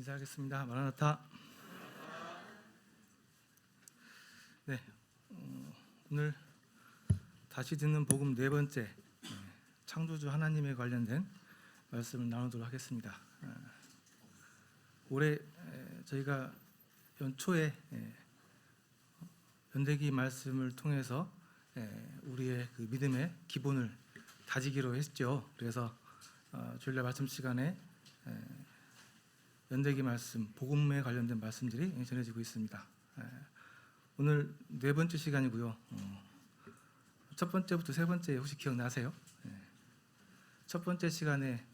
인사하겠습니다. 마라나타. 네, 오늘 다시 듣는 복음 네 번째, 창조주 하나님에 관련된 말씀을 나누도록 하겠습니다. 올해 저희가 연초에 연대기 말씀을 통해서 우리의 그 믿음의 기본을 다지기로 했죠. 그래서 주일날 말씀 시간에 연대기 말씀, 복음에 관련된 말씀들이 전해지고 있습니다. 오늘 네 번째 시간이고요. 첫 번째부터 세 번째 혹시 기억나세요? 첫 번째 시간에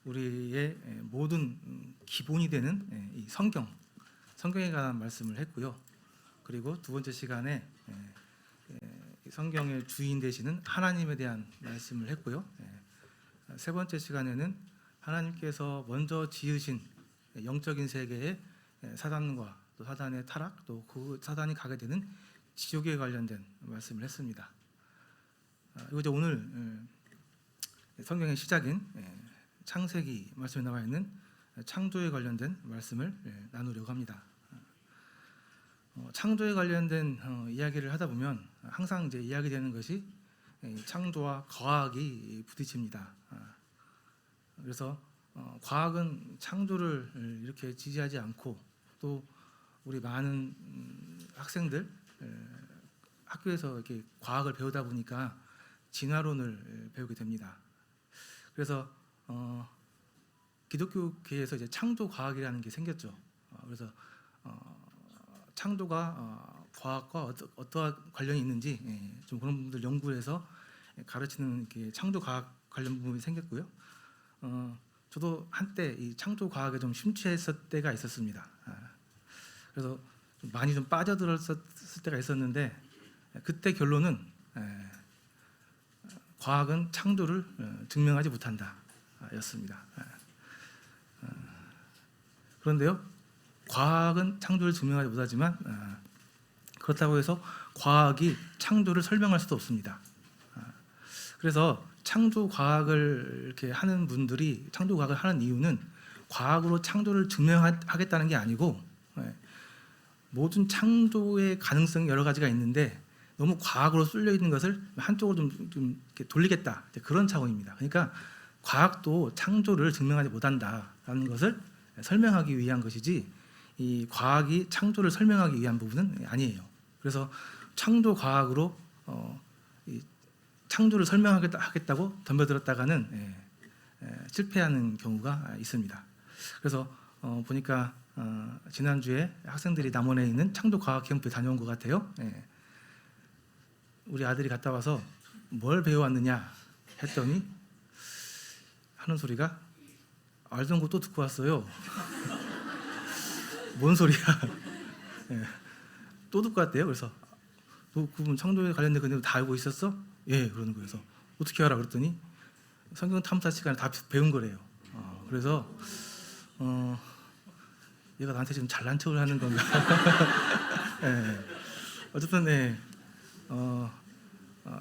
우리의 모든 기본이 되는 이 성경에 관한 말씀을 했고요. 그리고 두 번째 시간에 성경의 주인 되시는 하나님에 대한 말씀을 했고요. 세 번째 시간에는 하나님께서 먼저 지으신 영적인 세계의 사단과 또 사단의 타락, 또 그 사단이 가게 되는 지옥에 관련된 말씀을 했습니다. 이제 오늘 성경의 시작인 창세기 말씀에 나와 있는 창조에 관련된 말씀을 나누려고 합니다. 창조에 관련된 이야기를 하다 보면 항상 이제 이야기되는 것이 창조와 과학이 부딪힙니다. 그래서 과학은 창조를 이렇게 지지하지 않고, 또 우리 많은 학생들 학교에서 이렇게 과학을 배우다 보니까 진화론을 배우게 됩니다. 그래서 기독교계에서 이제 창조 과학이라는 게 생겼죠. 그래서 창조가 과학과 어떠한 관련이 있는지 좀 그런 분들 연구해서 가르치는 이렇게 창조 과학 관련 부분이 생겼고요. 저도 한때 이 창조 과학에 좀 심취했을 때가 있었습니다. 그래서 좀 많이 좀 빠져들었을 때가 있었는데, 그때 결론은 과학은 창조를 증명하지 못한다 였습니다. 그런데요, 과학은 창조를 증명하지 못하지만 그렇다고 해서 과학이 창조를 설명할 수도 없습니다. 그래서 창조 과학을 이렇게 하는 분들이 창조 과학을 하는 이유는 과학으로 창조를 증명하겠다는 게 아니고, 모든 창조의 가능성이 여러 가지가 있는데 너무 과학으로 쏠려 있는 것을 한쪽으로 좀 이렇게 돌리겠다, 그런 차원입니다. 그러니까 과학도 창조를 증명하지 못한다라는 것을 설명하기 위한 것이지, 이 과학이 창조를 설명하기 위한 부분은 아니에요. 그래서 창조 과학으로 창조를 설명하겠다고 덤벼들었다가는 실패하는 경우가 있습니다. 그래서 보니까 지난주에 학생들이 남원에 있는 창조 과학 캠프에 다녀온 것 같아요. 우리 아들이 갔다 와서 뭘 배워왔느냐 했더니 하는 소리가 알던 거 또 듣고 왔어요. 뭔 소리야? 또 듣고 왔대요. 그래서 너 그분 창조에 관련된 건데 다 알고 있었어? 예, 그러는 거예요. 그래서 어떻게 알아? 그랬더니 성경 탐사 시간에 다 배운 거래요. 그래서 얘가 나한테 지금 잘난 척을 하는 건가? 어쨌든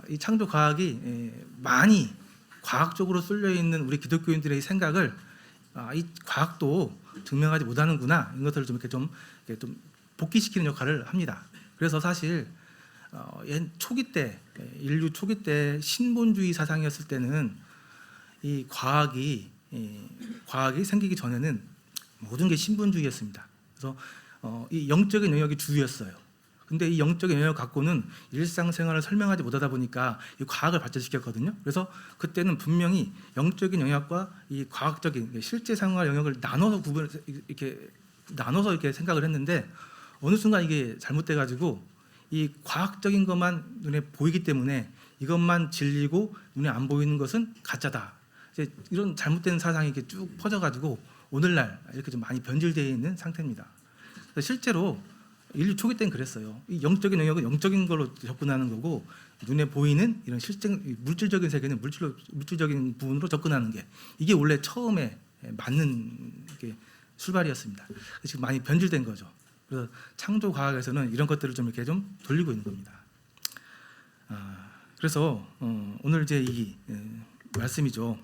이 창조 과학이 많이 과학적으로 쏠려 있는 우리 기독교인들의 생각을 이 과학도 증명하지 못하는구나, 이런 것들을 좀 이렇게 좀 복귀시키는 역할을 합니다. 그래서 사실 초기 때, 인류 초기 때 신본주의 사상이었을 때는 이 과학이 생기기 전에는 모든 게 신본주의였습니다. 그래서 이 영적인 영역이 주였어요. 근데 이 영적인 영역 갖고는 일상생활을 설명하지 못하다 보니까 이 과학을 발전시켰거든요. 그래서 그때는 분명히 영적인 영역과 이 과학적인 실제 생활 영역을 나눠서 이렇게 생각을 했는데, 어느 순간 이게 잘못돼가지고 이 과학적인 것만 눈에 보이기 때문에 이것만 진리고 눈에 안 보이는 것은 가짜다, 이제 이런 잘못된 사상이 이렇게 쭉 퍼져가지고 오늘날 이렇게 좀 많이 변질되어 있는 상태입니다. 실제로 인류 초기 때는 그랬어요. 이 영적인 영역은 영적인 걸로 접근하는 거고, 눈에 보이는 이런 물질적인 세계는 물질적인 부분으로 접근하는 게, 이게 원래 처음에 맞는 출발이었습니다. 지금 많이 변질된 거죠. 그래서 창조 과학에서는 이런 것들을 좀 이렇게 좀 돌리고 있는 겁니다. 그래서 오늘 제 이 말씀이죠.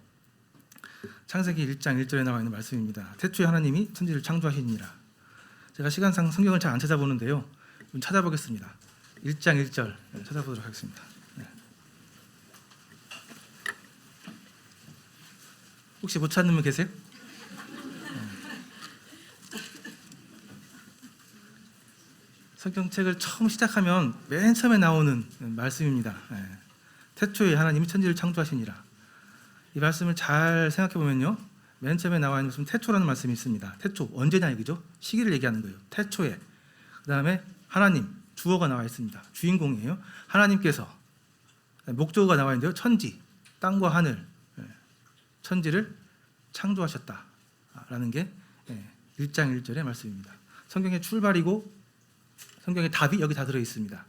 창세기 1장 1절에 나와 있는 말씀입니다. 태초에 하나님이 천지를 창조하시니라. 제가 시간상 성경을 잘 안 찾아보는데요. 좀 찾아보겠습니다. 1장 1절 찾아보도록 하겠습니다. 네. 혹시 못 찾는 분 계세요? 성경책을 처음 시작하면 맨 처음에 나오는 말씀입니다. 태초에 하나님이 천지를 창조하시니라. 이 말씀을 잘 생각해 보면요, 맨 처음에 나와 있는 무슨 태초라는 말씀이 있습니다. 태초 언제냐 이거죠? 시기를 얘기하는 거예요. 태초에. 그 다음에 하나님 주어가 나와 있습니다. 주인공이에요. 하나님께서 목적어가 나와 있는데요. 천지, 땅과 하늘, 천지를 창조하셨다라는 게 1장 1절의 말씀입니다. 성경의 출발이고 성경의 답이 여기 다 들어 있습니다.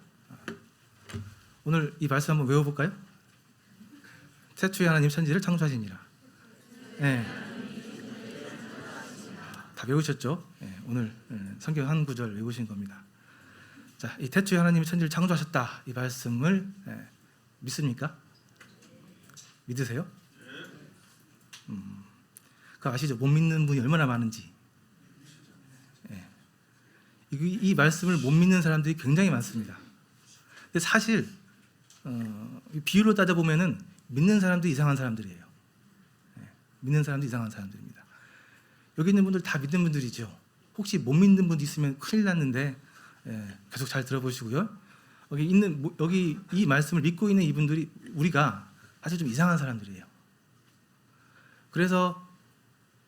오늘 이 말씀 한번 외워볼까요? 태초에 하나님 천지를 창조하시니라. 다 외우셨죠? 오늘 성경 한 구절 외우신 겁니다. 자, 이 태초에 하나님이 천지를 창조하셨다 이 말씀을 믿습니까? 믿으세요? 그거 아시죠? 못 믿는 분이 얼마나 많은지. 이 말씀을 못 믿는 사람들이 굉장히 많습니다. 근데 사실 비율로 따져보면은 믿는 사람도 이상한 사람들이에요. 믿는 사람도 이상한 사람들입니다. 여기 있는 분들 다 믿는 분들이죠. 혹시 못 믿는 분도 있으면 큰일 났는데 계속 잘 들어보시고요. 여기 이 말씀을 믿고 있는 이분들이 우리가 사실 좀 이상한 사람들이에요. 그래서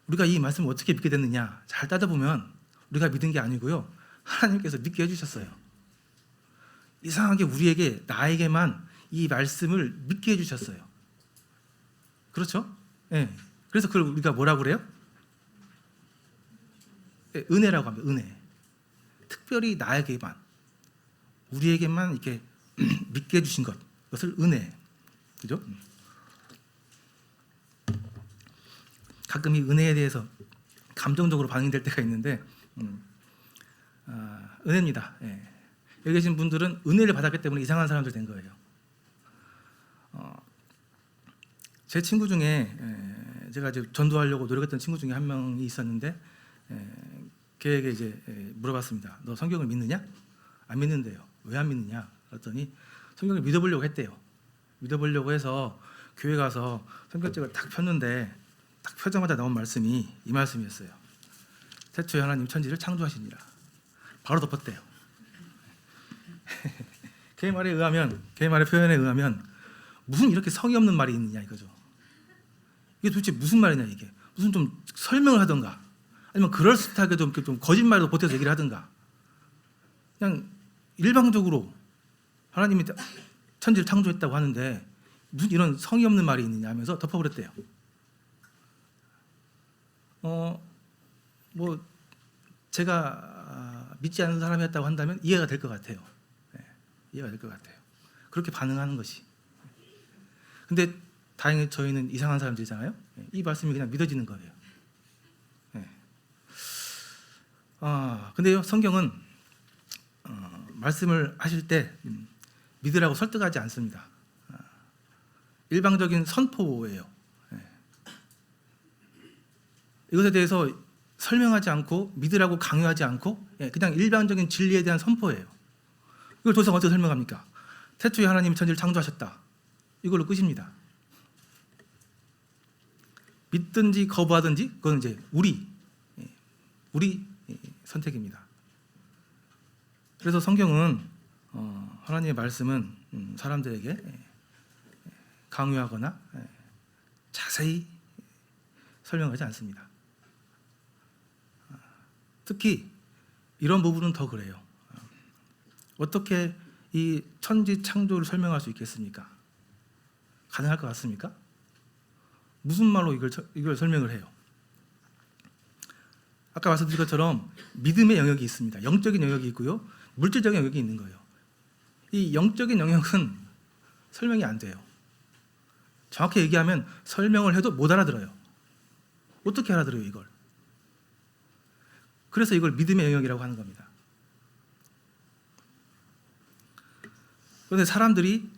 우리가 이 말씀을 어떻게 믿게 됐느냐 잘 따져보면 우리가 믿은 게 아니고요, 하나님께서 믿게 해주셨어요. 이상하게 나에게만 이 말씀을 믿게 해주셨어요. 그렇죠? 그래서 그걸 우리가 뭐라고 그래요? 은혜라고 합니다. 은혜. 특별히 나에게만, 우리에게만 이렇게 믿게 해주신 것, 그것을 은혜. 그죠? 가끔 이 은혜에 대해서 감정적으로 반응될 때가 있는데, 은혜입니다. 여기 계신 분들은 은혜를 받았기 때문에 이상한 사람들 된 거예요. 제 친구 중에 제가 이제 전도하려고 노력했던 친구 중에 한 명이 있었는데, 걔에게 이제 물어봤습니다. 너 성경을 믿느냐? 안 믿는데요. 왜 안 믿느냐? 그랬더니 성경을 믿어보려고 했대요. 믿어보려고 해서 교회 가서 성경책을 딱 폈는데 딱 펴자마자 나온 말씀이 이 말씀이었어요. 태초에 하나님 천지를 창조하시니라. 바로 덮었대요. 걔 말의 표현에 의하면 무슨 이렇게 성의 없는 말이 있느냐 이거죠. 이게 도대체 무슨 말이냐 이게. 무슨 좀 설명을 하던가, 아니면 그럴듯하게 좀 거짓말도 보태서 얘기를 하던가, 그냥 일방적으로 하나님이 천지를 창조했다고 하는데 무슨 이런 성의 없는 말이 있느냐 하면서 덮어버렸대요. 뭐 제가 믿지 않는 사람이었다고 한다면 이해가 될 것 같아요. 이해가 될 것 같아요. 그렇게 반응하는 것이. 근데 다행히 저희는 이상한 사람들이잖아요. 이 말씀이 그냥 믿어지는 거예요. 근데요, 성경은 말씀을 하실 때 믿으라고 설득하지 않습니다. 일방적인 선포예요. 이것에 대해서 설명하지 않고 믿으라고 강요하지 않고 그냥 일방적인 진리에 대한 선포예요. 이걸 더 이상 어떻게 설명합니까? 태초에 하나님이 천지를 창조하셨다. 이걸로 끝입니다. 믿든지 거부하든지 그건 이제 우리 선택입니다. 그래서 성경은 하나님의 말씀은 사람들에게 강요하거나 자세히 설명하지 않습니다. 특히 이런 부분은 더 그래요. 어떻게 이 천지 창조를 설명할 수 있겠습니까? 가능할 것 같습니까? 무슨 말로 이걸 설명을 해요? 아까 말씀드린 것처럼 믿음의 영역이 있습니다. 영적인 영역이 있고요, 물질적인 영역이 있는 거예요. 이 영적인 영역은 설명이 안 돼요. 정확히 얘기하면 설명을 해도 못 알아들어요. 어떻게 알아들어요 이걸? 그래서 이걸 믿음의 영역이라고 하는 겁니다. 그런데 사람들이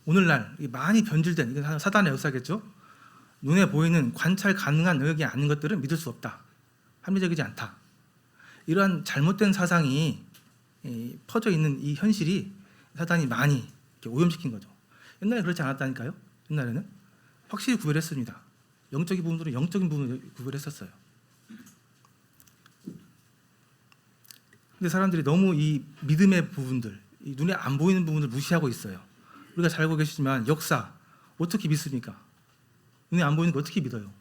오늘날 많이 변질된, 이건 사단의 역사겠죠. 눈에 보이는 관찰 가능한 영역이 아닌 것들은 믿을 수 없다. 합리적이지 않다. 이러한 잘못된 사상이 퍼져 있는 이 현실이 사단이 많이 이렇게 오염시킨 거죠. 옛날에 그렇지 않았다니까요. 옛날에는 확실히 구별했습니다. 영적인 부분들은 영적인 부분을 구별했었어요. 근데 사람들이 너무 이 믿음의 부분들, 이 눈에 안 보이는 부분을 무시하고 있어요. 우리가 잘 알고 계시지만 역사 어떻게 믿습니까? 눈에 안 보이는 거 어떻게 믿어요?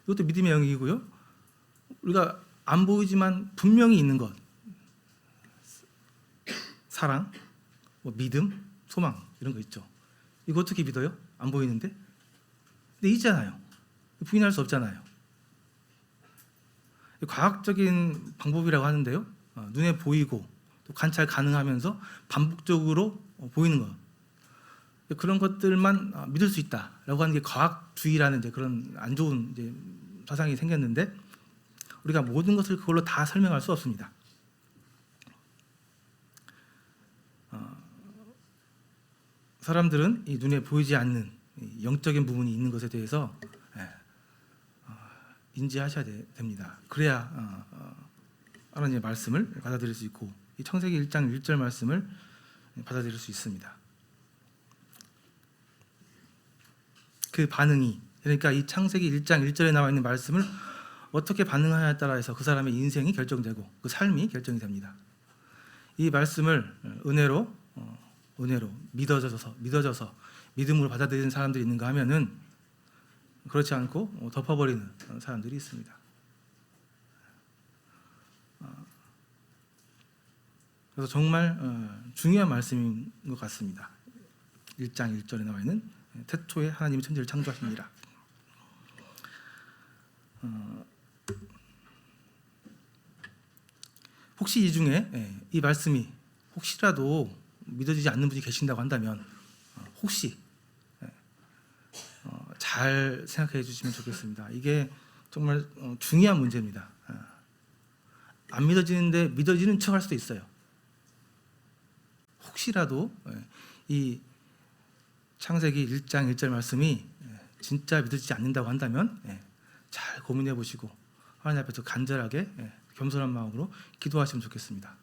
이것도 믿음의 영역이고요. 우리가 안 보이지만 분명히 있는 것, 사랑, 믿음, 소망 이런 거 있죠. 이거 어떻게 믿어요? 안 보이는데? 근데 있잖아요. 부인할 수 없잖아요. 과학적인 방법이라고 하는데요. 눈에 보이고 또 관찰 가능하면서 반복적으로 보이는 것, 그런 것들만 믿을 수 있다라고 하는 게 과학주의라는 이제 그런 안 좋은 이제 사상이 생겼는데, 우리가 모든 것을 그걸로 다 설명할 수 없습니다. 사람들은 이 눈에 보이지 않는 영적인 부분이 있는 것에 대해서 인지하셔야 됩니다. 그래야 하나님의 말씀을 받아들일 수 있고 이 창세기 1장 1절 말씀을 받아들일 수 있습니다. 그 반응이, 그러니까 이 창세기 1장 1절에 나와 있는 말씀을 어떻게 반응하냐에 따라서 그 사람의 인생이 결정되고 그 삶이 결정이 됩니다. 이 말씀을 은혜로 믿어져서 믿음으로 받아들이는 사람들이 있는가 하면은 그렇지 않고 덮어버리는 사람들이 있습니다. 그래서 정말 중요한 말씀인 것 같습니다. 1장 1절에 나와 있는 태초에 하나님이 천지를 창조하시니라. 혹시 이 중에 이 말씀이 혹시라도 믿어지지 않는 분이 계신다고 한다면 혹시 잘 생각해 주시면 좋겠습니다. 이게 정말 중요한 문제입니다. 안 믿어지는데 믿어지는 척 할 수도 있어요. 혹시라도 이 창세기 1장 1절 말씀이 진짜 믿어지지 않는다고 한다면 잘 고민해 보시고 하나님 앞에서 간절하게 겸손한 마음으로 기도하시면 좋겠습니다.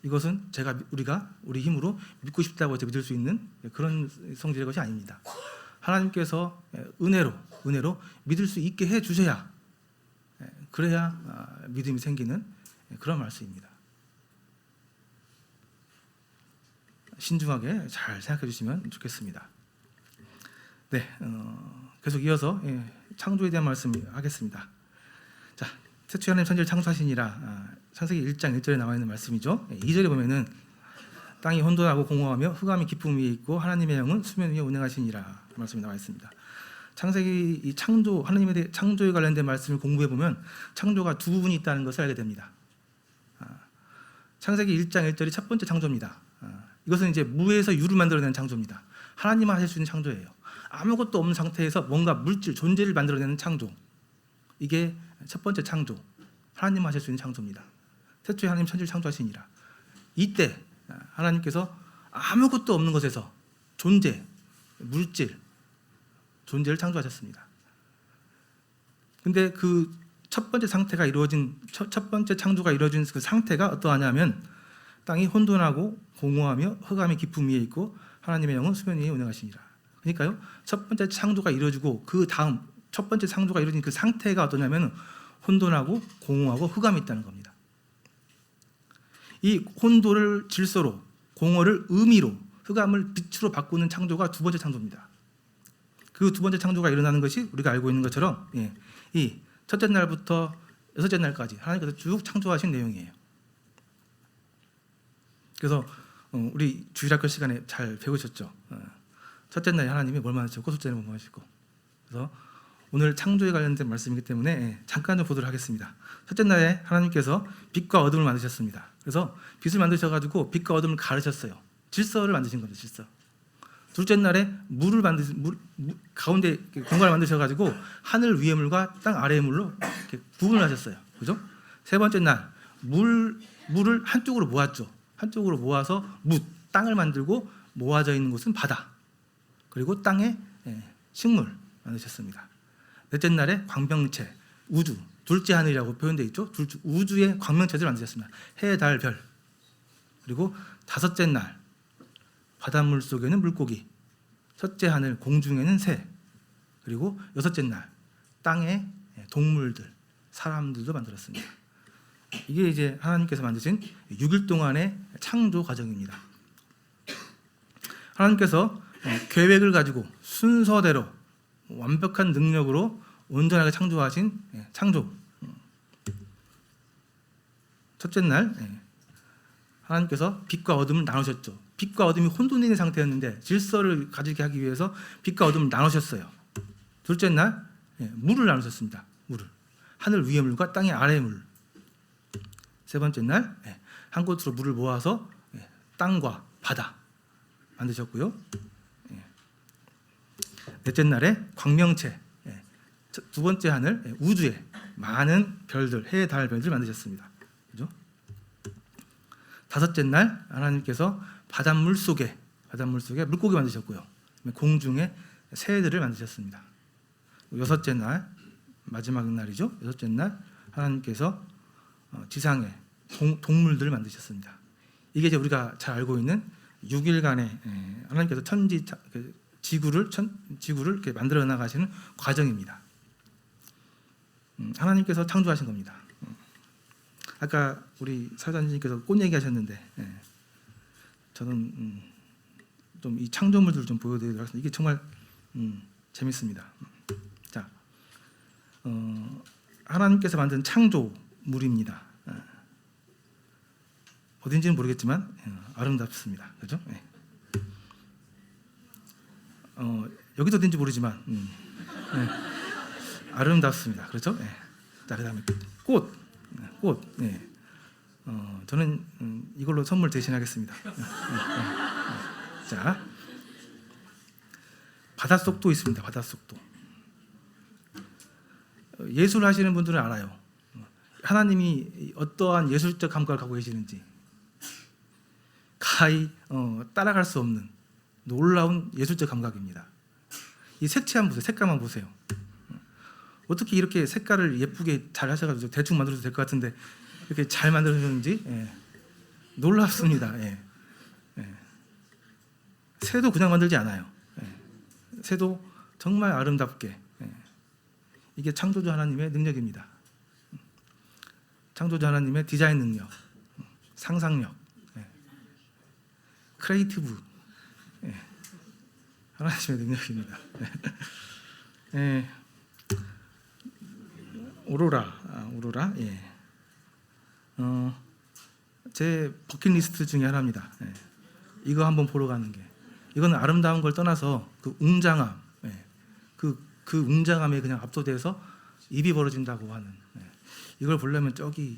이것은 우리가 우리 힘으로 믿고 싶다고 해서 믿을 수 있는 그런 성질의 것이 아닙니다. 하나님께서 은혜로 믿을 수 있게 해 주셔야, 그래야 믿음이 생기는 그런 말씀입니다. 신중하게 잘 생각해 주시면 좋겠습니다. 네, 계속 이어서 창조에 대한 말씀 하겠습니다. 자, 태초에 하나님 천지를 창조하시니라. 창세기 1장 1절에 나와 있는 말씀이죠. 2절에 보면은 땅이 혼돈하고 공허하며 흑암이 깊음 위에 있고 하나님의 영은 수면 위에 운행하시니라 말씀이 나와 있습니다. 창세기 이 창조, 하나님에 대해 창조에 관련된 말씀을 공부해 보면 창조가 두 부분이 있다는 것을 알게 됩니다. 창세기 1장 1절이 첫 번째 창조입니다. 이것은 이제 무에서 유를 만들어내는 창조입니다. 하나님만 하실 수 있는 창조예요. 아무것도 없는 상태에서 뭔가 물질, 존재를 만들어내는 창조, 이게 첫 번째 창조, 하나님만 하실 수 있는 창조입니다. 태초에 하나님 천지를 창조하시니라. 이때 하나님께서 아무것도 없는 것에서 존재, 물질, 존재를 창조하셨습니다. 근데 그 첫 번째 상태가 이루어진 첫 번째 창조가 이루어진 그 상태가 어떠하냐면 땅이 혼돈하고 공허하며 흑암이 깊음 위에 있고 하나님의 영은 수면 위에 운행하시니라. 그러니까요, 첫 번째 창조가 이루어지고 그 다음 첫 번째 창조가 이루어진 그 상태가 어떠냐면 혼돈하고 공허하고 흑암이 있다는 겁니다. 이 혼돈을 질서로, 공허를 의미로, 흑암을 빛으로 바꾸는 창조가 두 번째 창조입니다. 그 두 번째 창조가 일어나는 것이 우리가 알고 있는 것처럼 이 첫째 날부터 여섯째 날까지 하나님께서 쭉 창조하신 내용이에요. 그래서 우리 주일학교 시간에 잘 배우셨죠. 첫째 날에 하나님이 뭘 만드셨고 둘째 날에 뭘 만드셨고. 그래서 오늘 창조에 관련된 말씀이기 때문에 잠깐 좀 보도록 하겠습니다. 첫째 날에 하나님께서 빛과 어둠을 만드셨습니다. 그래서 빛을 만드셔가지고 빛과 어둠을 가르셨어요. 질서를 만드신 거죠, 질서. 둘째 날에 물을 가운데 공간을 만드셔가지고 하늘 위의 물과 땅 아래의 물로 이렇게 구분을 하셨어요. 그죠? 세 번째 날 물을 한쪽으로 모았죠. 한쪽으로 모아서 땅을 만들고 모아져 있는 곳은 바다. 그리고 땅에 식물 만드셨습니다. 넷째 날에 광명체, 우주, 둘째 하늘이라고 표현되어 있죠. 우주의 광명체들을 만드셨습니다. 해, 달, 별. 그리고 다섯째 날 바닷물 속에는 물고기, 첫째 하늘 공중에는 새, 그리고 여섯째 날 땅에 동물들, 사람들도 만들었습니다. 이게 이제 하나님께서 만드신 6일 동안의 창조 과정입니다. 하나님께서 계획을 가지고 순서대로 완벽한 능력으로 온전하게 창조하신 창조. 첫째 날 하나님께서 빛과 어둠을 나누셨죠. 빛과 어둠이 혼돈된 상태였는데 질서를 가지게 하기 위해서 빛과 어둠을 나누셨어요. 둘째 날 물을 나누셨습니다. 물을. 하늘 위의 물과 땅의 아래의 물. 세 번째 날 한 곳으로 물을 모아서 땅과 바다 만드셨고요. 넷째 날에 광명체, 두 번째 하늘 우주에 많은 별들, 해, 달, 별들 만드셨습니다. 그죠? 다섯째 날 하나님께서 바닷물 속에 물고기 만드셨고요. 공중에 새들을 만드셨습니다. 여섯째 날 마지막 날이죠. 여섯째 날 하나님께서 지상에 동물들을 만드셨습니다. 이게 이제 우리가 잘 알고 있는 6일간의 하나님께서 지구를 이렇게 만들어 나가시는 과정입니다. 하나님께서 창조하신 겁니다. 아까 우리 사장님께서 꽃 얘기하셨는데 저는 좀 이 창조물들을 좀 보여드리도록 하겠습니다. 이게 정말 재밌습니다. 자, 하나님께서 만든 창조물입니다. 어딘지는 모르겠지만 아름답습니다. 그죠? 여기도 어딘지 모르지만 아름답습니다. 그렇죠? 자, 그다음에 꽃. 저는 이걸로 선물 대신하겠습니다. 자, 바닷속도 있습니다. 바닷속도. 예술 하시는 분들은 알아요. 하나님이 어떠한 예술적 감각을 갖고 계시는지 가히 따라갈 수 없는 놀라운 예술적 감각입니다. 이 색채만 보세요. 색감만 보세요. 어떻게 이렇게 색깔을 예쁘게 잘 하셔가지고 대충 만들어도 될 것 같은데 이렇게 잘 만들어졌는지 놀랍습니다. 새도 그냥 만들지 않아요. 새도 정말 아름답게. 이게 창조주 하나님의 능력입니다. 창조주 하나님의 디자인 능력, 상상력, 크리에이티브, 하나님의 능력입니다. 오로라. 제 버킷리스트 중에 하나입니다. 이거 한번 보러 가는 게. 이거는 아름다운 걸 떠나서 그 웅장함, 그 웅장함에 그냥 압도돼서 입이 벌어진다고 하는. 이걸 보려면 저기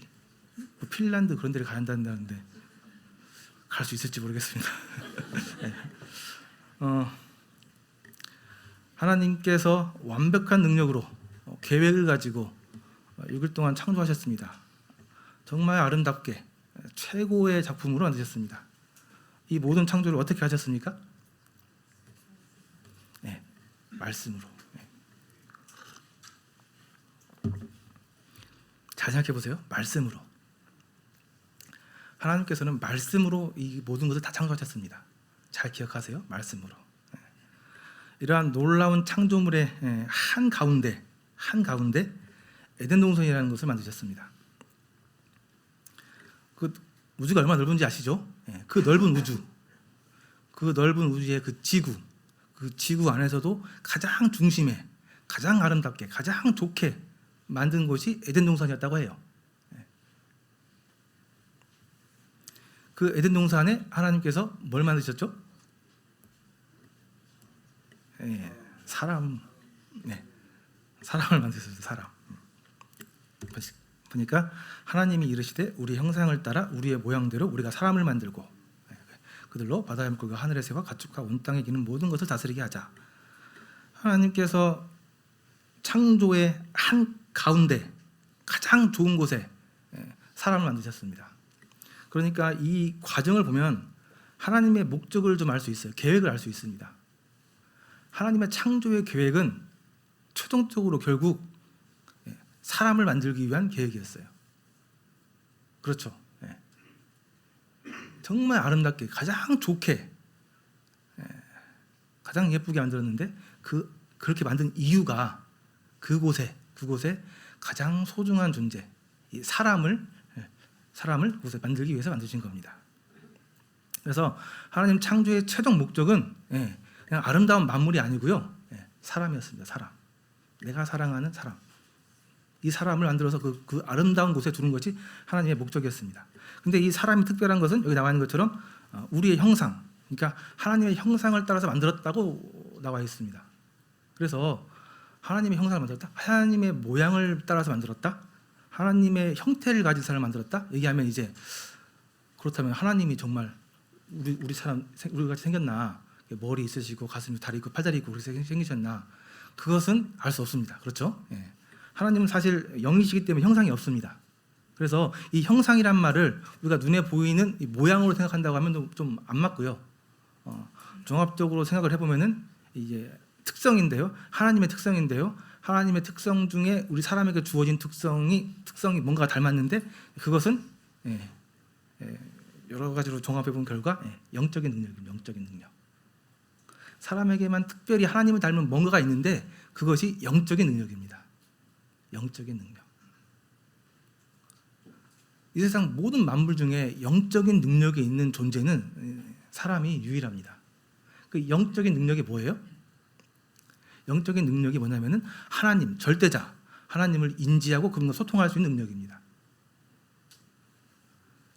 핀란드 그런 데를 가야 한다는데 갈 수 있을지 모르겠습니다. 하나님께서 완벽한 능력으로 계획을 가지고 6일 동안 창조하셨습니다. 정말 아름답게 최고의 작품으로 만드셨습니다. 이 모든 창조를 어떻게 하셨습니까? 말씀으로. 잘 생각해 보세요. 말씀으로. 하나님께서는 말씀으로 이 모든 것을 다 창조하셨습니다. 잘 기억하세요. 말씀으로. 이러한 놀라운 창조물의 한 가운데 에덴 동산이라는 것을 만드셨습니다. 그 우주가 얼마나 넓은지 아시죠? 그 넓은 우주의 그 지구 안에서도 가장 중심에 가장 아름답게 가장 좋게 만든 곳이 에덴 동산이었다고 해요. 그 에덴 동산에 하나님께서 뭘 만드셨죠? 사람을 만드셨어요. 사람. 보니까 하나님이 이르시되 우리 형상을 따라 우리의 모양대로 우리가 사람을 만들고 그들로 바다의 물고기와 하늘의 새와 가축과 온 땅에 기는 모든 것을 다스리게 하자. 하나님께서 창조의 한 가운데 가장 좋은 곳에 사람을 만드셨습니다. 그러니까 이 과정을 보면 하나님의 목적을 좀 알 수 있어요. 계획을 알 수 있습니다. 하나님의 창조의 계획은 최종적으로 결국 사람을 만들기 위한 계획이었어요. 그렇죠. 정말 아름답게 가장 좋게 가장 예쁘게 만들었는데 그렇게 만든 이유가 그곳에 가장 소중한 존재, 이 사람을 그곳에 만들기 위해서 만드신 겁니다. 그래서 하나님 창조의 최종 목적은 그냥 아름다운 만물이 아니고요, 사람이었습니다. 사람, 내가 사랑하는 사람, 이 사람을 만들어서 그 아름다운 곳에 두는 것이 하나님의 목적이었습니다. 근데 이 사람이 특별한 것은 여기 나와 있는 것처럼 우리의 형상, 그러니까 하나님의 형상을 따라서 만들었다고 나와 있습니다. 그래서 하나님의 형상을 만들었다, 하나님의 모양을 따라서 만들었다, 하나님의 형태를 가진 사람을 만들었다 얘기하면 이제 그렇다면 하나님이 정말 우리 같이 생겼나, 머리 있으시고 가슴 다리 있고 팔다리 있고 그렇게 생기셨나, 그것은 알 수 없습니다. 그렇죠? 하나님은 사실 영이시기 때문에 형상이 없습니다. 그래서 이 형상이란 말을 우리가 눈에 보이는 이 모양으로 생각한다고 하면 좀 안 맞고요. 종합적으로 생각을 해보면은 이게 특성인데요, 하나님의 특성인데요, 하나님의 특성 중에 우리 사람에게 주어진 특성이 뭔가 닮았는데 그것은 여러 가지로 종합해 본 결과 영적인 능력입니다. 영적인 능력. 사람에게만 특별히 하나님을 닮은 뭔가가 있는데 그것이 영적인 능력입니다. 영적인 능력. 이 세상 모든 만물 중에 영적인 능력이 있는 존재는 사람이 유일합니다. 그 영적인 능력이 뭐예요? 영적인 능력이 뭐냐면은 하나님, 절대자, 하나님을 인지하고 그분과 소통할 수 있는 능력입니다.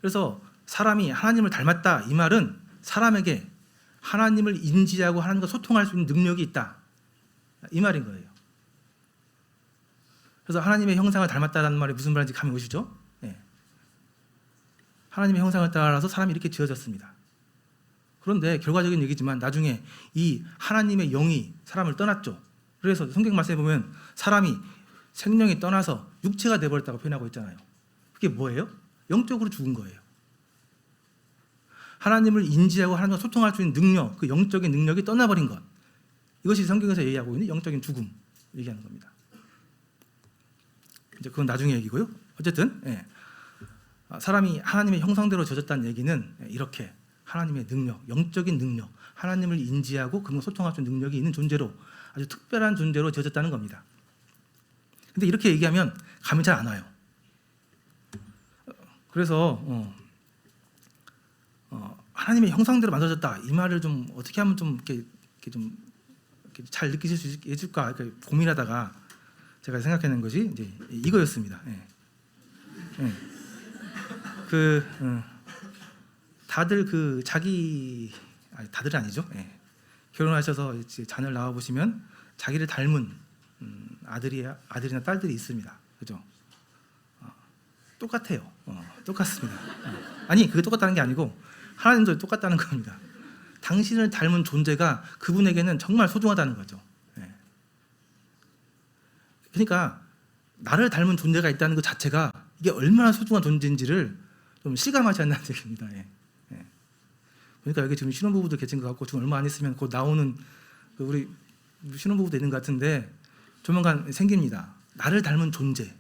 그래서 사람이 하나님을 닮았다, 이 말은 사람에게 하나님을 인지하고 하나님과 소통할 수 있는 능력이 있다, 이 말인 거예요. 그래서 하나님의 형상을 닮았다라는 말이 무슨 말인지 감이 오시죠? 하나님의 형상을 따라서 사람이 이렇게 지어졌습니다. 그런데 결과적인 얘기지만 나중에 이 하나님의 영이 사람을 떠났죠. 그래서 성경 말씀에 보면 사람이 생명이 떠나서 육체가 되어버렸다고 표현하고 있잖아요. 그게 뭐예요? 영적으로 죽은 거예요. 하나님을 인지하고 하나님과 소통할 수 있는 능력, 그 영적인 능력이 떠나버린 것, 이것이 성경에서 얘기하고 있는 영적인 죽음 얘기하는 겁니다. 이제 그건 나중에 얘기고요. 어쨌든 사람이 하나님의 형상대로 지어졌다는 얘기는 이렇게 하나님의 능력, 영적인 능력, 하나님을 인지하고 그분과 소통할 수 있는 능력이 있는 존재로, 아주 특별한 존재로 지어졌다는 겁니다. 근데 이렇게 얘기하면 감이 잘 안 와요. 그래서 하나님의 형상대로 만들어졌다, 이 말을 좀 어떻게 하면 좀 이렇게 잘 느끼실 수 있을까 고민하다가 제가 생각해낸 것이 이제 이거였습니다. 다들 다들은 아니죠. 결혼하셔서 이제 자녀를 낳아 보시면 자기를 닮은 아들이나 딸들이 있습니다. 그죠? 똑같아요. 똑같습니다. 아니, 그게 똑같다는 게 아니고 하나님도 똑같다는 겁니다. 당신을 닮은 존재가 그분에게는 정말 소중하다는 거죠. 그러니까 나를 닮은 존재가 있다는 것 자체가 이게 얼마나 소중한 존재인지를 좀 실감하지 않는 얘기입니다. 그러니까 여기 지금 신혼부부도 계신 것 같고 지금 얼마 안 있으면 곧 나오는 우리 신혼부부도 있는 것 같은데 조만간 생깁니다. 나를 닮은 존재,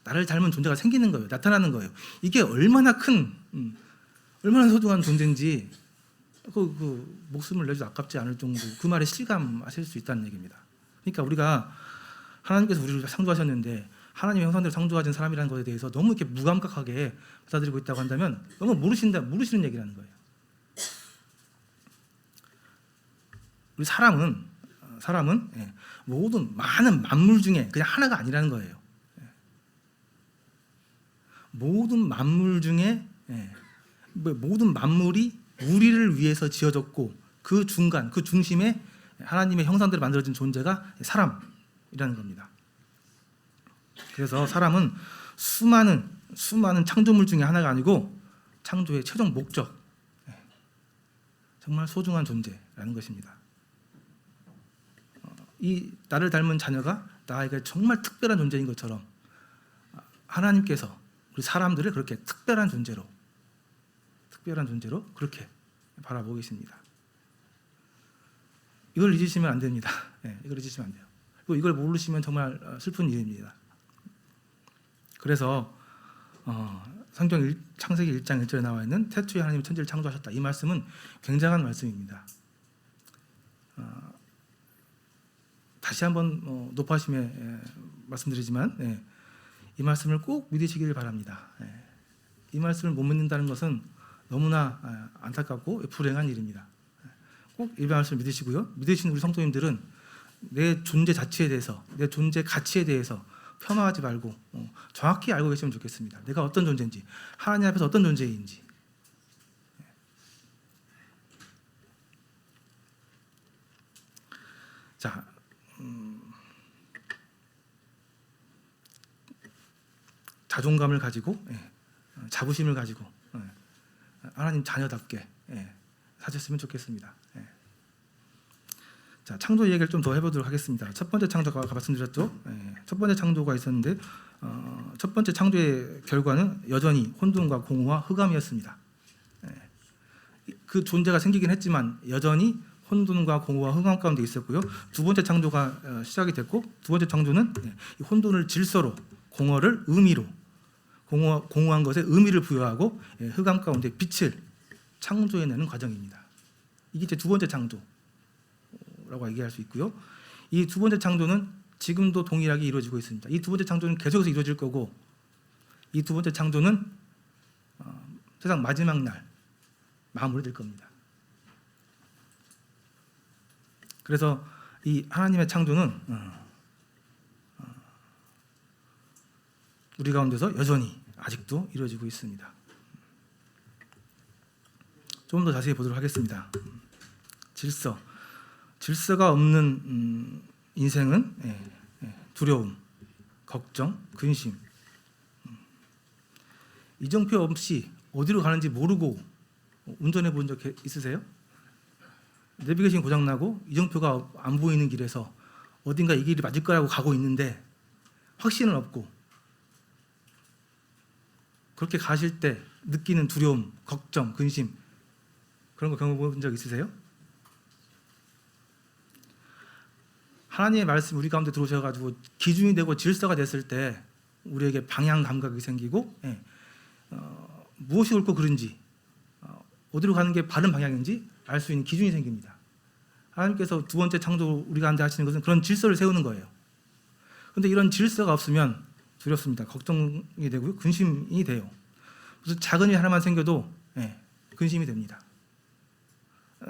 나를 닮은 존재가 생기는 거예요. 나타나는 거예요. 이게 얼마나 얼마나 소중한 존재인지 그 목숨을 내도 아깝지 않을 정도, 그 말에 실감하실 수 있다는 얘기입니다. 그러니까 우리가 하나님께서 우리를 창조하셨는데 하나님의 형상대로 창조하신 사람이라는 것에 대해서 너무 이렇게 무감각하게 받아들이고 있다고 한다면 너무 모르시는 얘기라는 거예요. 우리 사람은 모든 많은 만물 중에 그냥 하나가 아니라는 거예요. 모든 만물 중에 모든 만물이 우리를 위해서 지어졌고 그 중간, 그 중심에 하나님의 형상대로 만들어진 존재가 사람이라는 겁니다. 그래서 사람은 수많은 창조물 중에 하나가 아니고 창조의 최종 목적, 정말 소중한 존재라는 것입니다. 이 나를 닮은 자녀가 나에게 정말 특별한 존재인 것처럼 하나님께서 우리 사람들을 그렇게 특별한 존재로 그렇게 바라보고 계십니다. 이걸 잊으시면 안 됩니다. 이걸 잊으시면 안 돼요. 또 이걸 모르시면 정말 슬픈 일입니다. 그래서 성경 창세기 1장 1절에 나와 있는 태초에 하나님이 천지를 창조하셨다. 이 말씀은 굉장한 말씀입니다. 다시 한번 높아심에 말씀드리지만 이 말씀을 꼭 믿으시길 바랍니다. 이 말씀을 못 믿는다는 것은 너무나 안타깝고 불행한 일입니다. 꼭 이 말씀을 믿으시고요. 믿으신 우리 성도님들은 내 존재 자체에 대해서, 내 존재 가치에 대해서 폄하하지 말고 정확히 알고 계시면 좋겠습니다. 내가 어떤 존재인지, 하나님 앞에서 어떤 존재인지. 자, 자존감을 가지고, 자부심을 가지고 하나님 자녀답게 사셨으면 좋겠습니다. 자, 창조 얘기를 좀 더 해보도록 하겠습니다. 첫 번째 창조가 아까 말씀드렸죠. 첫 번째 창조가 있었는데 첫 번째 창조의 결과는 여전히 혼돈과 공허와 흑암이었습니다. 그 존재가 생기긴 했지만 여전히 혼돈과 공허와 흑암 가운데 있었고요. 두 번째 창조가 시작이 됐고, 두 번째 창조는 이 혼돈을 질서로, 공허를 의미로, 공허한 것에 의미를 부여하고 흑암 가운데 빛을 창조해내는 과정입니다. 이게 제 두 번째 창조라고 얘기할 수 있고요. 이 두 번째 창조는 지금도 동일하게 이루어지고 있습니다. 이 두 번째 창조는 계속해서 이루어질 거고, 이 두 번째 창조는 세상 마지막 날 마무리될 겁니다. 그래서 이 하나님의 창조는 우리 가운데서 여전히 아직도 이루어지고 있습니다. 좀 더 자세히 보도록 하겠습니다. 질서가 없는 인생은 두려움, 걱정, 근심, 이정표 없이 어디로 가는지 모르고 운전해 본 적 있으세요? 내비게이션 고장나고 이정표가 안 보이는 길에서 어딘가 이 길이 맞을 거라고 가고 있는데 확신은 없고, 그렇게 가실 때 느끼는 두려움, 걱정, 근심, 그런 거 경험해 본 적 있으세요? 하나님의 말씀 우리 가운데 들어오셔가지고 기준이 되고 질서가 됐을 때 우리에게 방향 감각이 생기고, 무엇이 옳고 그른지, 어디로 가는 게 바른 방향인지 알 수 있는 기준이 생깁니다. 하나님께서 두 번째 창조 우리 가운데 하시는 것은 그런 질서를 세우는 거예요. 그런데 이런 질서가 없으면 두렵습니다. 걱정이 되고요, 근심이 돼요. 무슨 작은 일 하나만 생겨도 근심이 됩니다.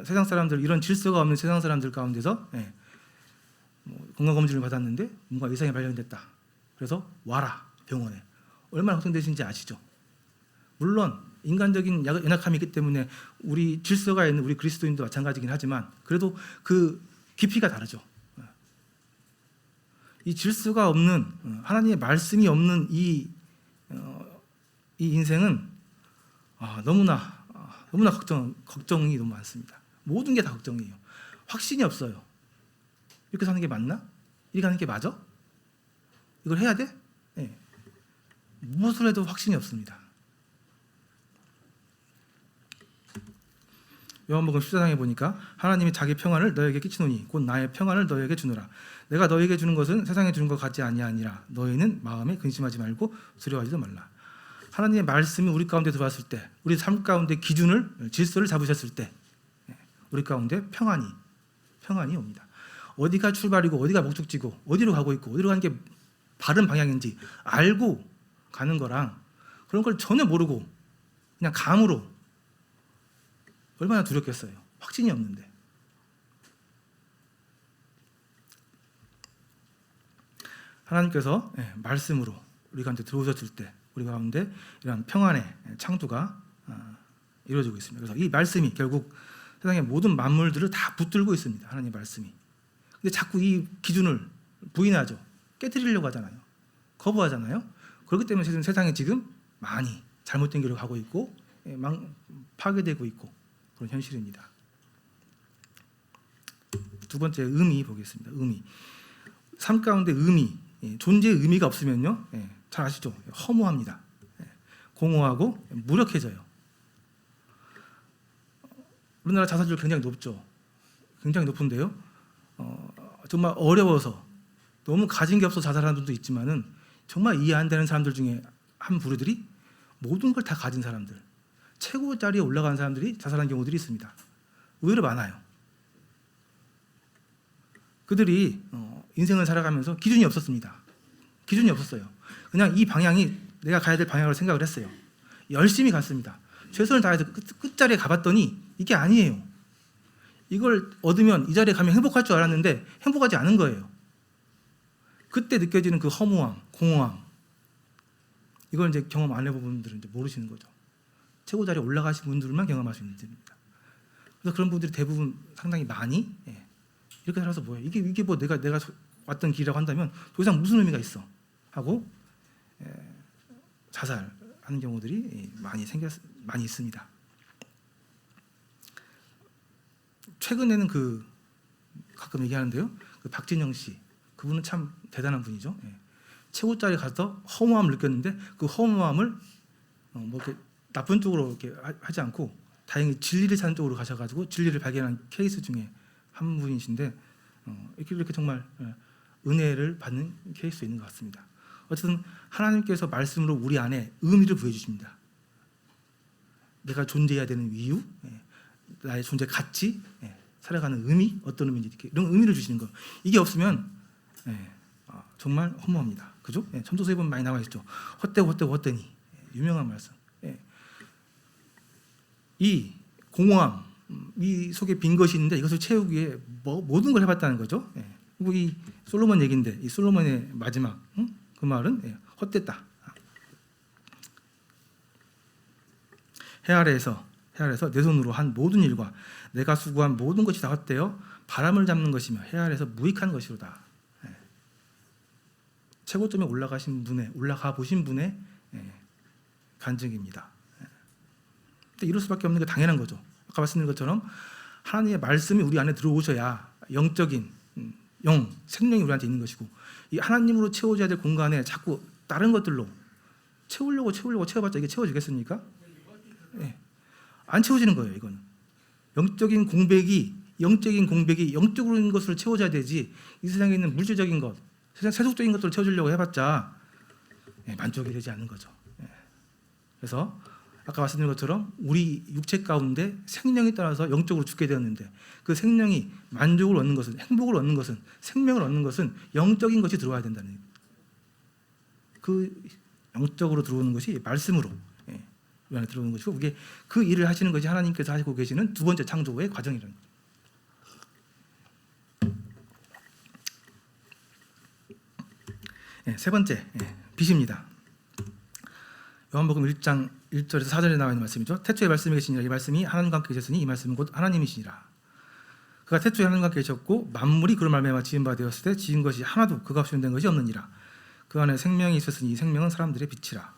세상 사람들, 이런 질서가 없는 세상 사람들 가운데서 건강검진을 받았는데 뭔가 이상이 발견됐다. 그래서 와라 병원에. 얼마나 걱정되시는지 아시죠? 물론 인간적인 연약함이 있기 때문에 우리 질서가 있는 우리 그리스도인도 마찬가지긴 하지만 그래도 그 깊이가 다르죠. 이 질서가 없는, 하나님의 말씀이 없는 이 인생은 너무나 걱정이 너무 많습니다. 모든 게 다 걱정이에요. 확신이 없어요. 이렇게 사는 게 맞나? 이렇게 하는 게 맞아? 이걸 해야 돼? 무엇을 해도 확신이 없습니다. 요한복음 14장에 보니까 하나님이 자기 평안을 너에게 끼치노니 곧 나의 평안을 너에게 주노라. 내가 너에게 주는 것은 세상에 주는 것 같지 아니하니라. 너희는 마음에 근심하지 말고 두려워하지도 말라. 하나님의 말씀이 우리 가운데 들어왔을 때, 우리 삶 가운데 기준을, 질서를 잡으셨을 때 우리 가운데 평안이 옵니다. 어디가 출발이고 어디가 목적지고 어디로 가고 있고 어디로 가는 게 바른 방향인지 알고 가는 거랑 그런 걸 전혀 모르고 그냥 감으로, 얼마나 두렵겠어요. 확신이 없는데. 하나님께서 말씀으로 우리 가운데 들어오셨을 때 우리 가운데 이런 평안의 창조가 이루어지고 있습니다. 그래서 이 말씀이 결국 세상의 모든 만물들을 다 붙들고 있습니다. 하나님의 말씀이. 근데 자꾸 이 기준을 부인하죠. 깨트리려고 하잖아요. 거부하잖아요. 그렇기 때문에 세상이 지금 많이 잘못된 길로 가고 있고 파괴되고 있고 그런 현실입니다. 두 번째 의미 보겠습니다. 의미. 삶 가운데 의미, 존재의 의미가 없으면요, 잘 아시죠? 허무합니다. 공허하고 무력해져요. 우리나라 자살률 굉장히 높죠. 굉장히 높은데요. 정말 어려워서 너무 가진 게 없어 자살하는 분도 있지만은 정말 이해 안 되는 사람들 중에 한 부류들이 모든 걸 다 가진 사람들, 최고 자리에 올라간 사람들이 자살한 경우들이 있습니다. 의외로 많아요. 그들이 인생을 살아가면서 기준이 없었습니다. 기준이 없었어요. 그냥 이 방향이 내가 가야 될 방향으로 생각을 했어요. 열심히 갔습니다. 최선을 다해서 끝자리에 가봤더니 이게 아니에요. 이걸 얻으면 이 자리에 가면 행복할 줄 알았는데 행복하지 않은 거예요. 그때 느껴지는 그 허무함, 공허함, 이걸 이제 경험 안 해본 분들은 이제 모르시는 거죠. 최고 자리에 올라가신 분들만 경험할 수 있는 일입니다. 그래서 그런 분들이 대부분 상당히 많이 이렇게 살아서 뭐예요? 이게 뭐 내가 왔던 길이라고 한다면 더 이상 무슨 의미가 있어? 하고 자살하는 경우들이 많이 있습니다. 최근에는 가끔 얘기하는데요. 그 박진영 씨, 그분은 참 대단한 분이죠. 최고 자리에 가서 허무함을 느꼈는데 그 허무함을 뭐 이렇게 나쁜 쪽으로 이렇게 하지 않고 다행히 진리를 찾는 쪽으로 가셔가지고 진리를 발견한 케이스 중에 한 분이신데 이렇게 정말 은혜를 받는 케이스 있는 것 같습니다. 어쨌든 하나님께서 말씀으로 우리 안에 의미를 부여주십니다. 내가 존재해야 되는 이유, 나의 존재 가치, 살아가는 의미, 어떤 의미인지 이렇게 이런 의미를 주시는 거. 이게 없으면 정말 허무합니다. 그죠? 천도서에 보면 많이 나와 있죠. 헛되니 유명한 말씀. 이 공허함, 이 속에 빈 것이 있는데 이것을 채우기 위해 모든 걸 해봤다는 거죠. 그리고 이 솔로몬 얘기인데 이 솔로몬의 마지막 그 말은 헛됐다. 해 아래에서 내 손으로 한 모든 일과 내가 수고한 모든 것이 다 헛되어 바람을 잡는 것이며 해 아래에서 무익한 것이로다. 최고점에 올라가 보신 분의 간증입니다. 이럴 수밖에 없는 게 당연한 거죠. 아까 말씀드린 것처럼 하나님의 말씀이 우리 안에 들어오셔야 영적인 생명이 우리한테 있는 것이고, 이 하나님으로 채워져야 될 공간에 자꾸 다른 것들로 채우려고 채워봤자 이게 채워지겠습니까? 안 채워지는 거예요. 이거는 영적인 공백이 영적으로 있는 것으로 채워져야 되지, 이 세상에 있는 물질적인 것, 세속적인 것들을 채워주려고 해봤자 만족이 되지 않는 거죠. 그래서 아까 말씀드린 것처럼 우리 육체 가운데 생명이 따라서 영적으로 죽게 되었는데, 그 생명이 만족을 얻는 것은, 행복을 얻는 것은, 생명을 얻는 것은 영적인 것이 들어와야 된다는, 그 영적으로 들어오는 것이 말씀으로 우리 안에 들어오는 것이고, 그게 그 일을 하시는 것이 하나님께서 하시고 계시는 두 번째 창조의 과정이라는 거예요. 세 번째 빛입니다. 요한복음 1장 1절에서 4절에 나와 있는 말씀이죠. 태초에 말씀이 계시니라. 이 말씀이 하나님과 함께 계셨으니 이 말씀은 곧 하나님이시니라. 그가 태초에 하나님과 함께 계셨고 만물이 그를 말미암아 지은 바 되었을 때 지은 것이 하나도 그가 없이 된 것이 없느니라. 그 안에 생명이 있었으니 이 생명은 사람들의 빛이라.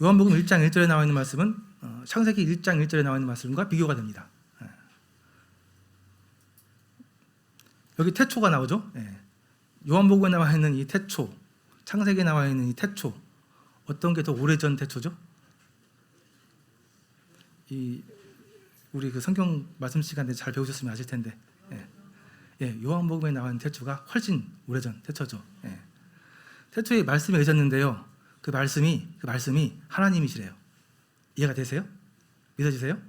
요한복음 1장 1절에 나와 있는 말씀은 창세기 1장 1절에 나와 있는 말씀과 비교가 됩니다. 여기 태초가 나오죠. 요한복음에 나와 있는 이 태초, 창세기에 나와 있는 이 태초, 어떤 게 더 오래전 태초죠? 우리 그 성경 말씀 시간에 잘 배우셨으면 아실 텐데, 요한복음에 나와 있는 태초가 훨씬 오래전 태초죠. 태초에 말씀이 계셨는데요. 그 말씀이 하나님이시래요. 이해가 되세요? 믿어지세요?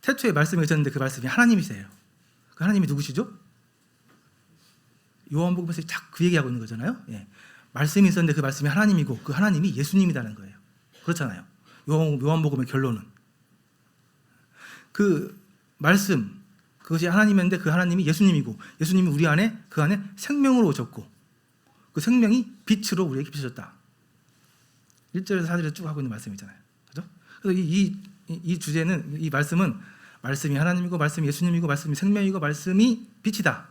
태초에 말씀이 계셨는데 그 말씀이 하나님이세요. 그 하나님이 누구시죠? 요한복음에서 딱 그 얘기하고 있는 거잖아요. 말씀이 있었는데 그 말씀이 하나님이고 그 하나님이 예수님이라는 거예요. 그렇잖아요. 요한복음의 결론은 그 말씀, 그것이 하나님인데 그 하나님이 예수님이고 예수님이 우리 안에, 그 안에 생명으로 오셨고 그 생명이 빛으로 우리에게 비춰졌다. 1절에서 4절에 쭉 하고 있는 말씀이잖아요. 그죠? 그래서 이 주제는, 이 말씀은 말씀이 하나님이고 말씀이 예수님이고 말씀이 생명이고 말씀이 빛이다.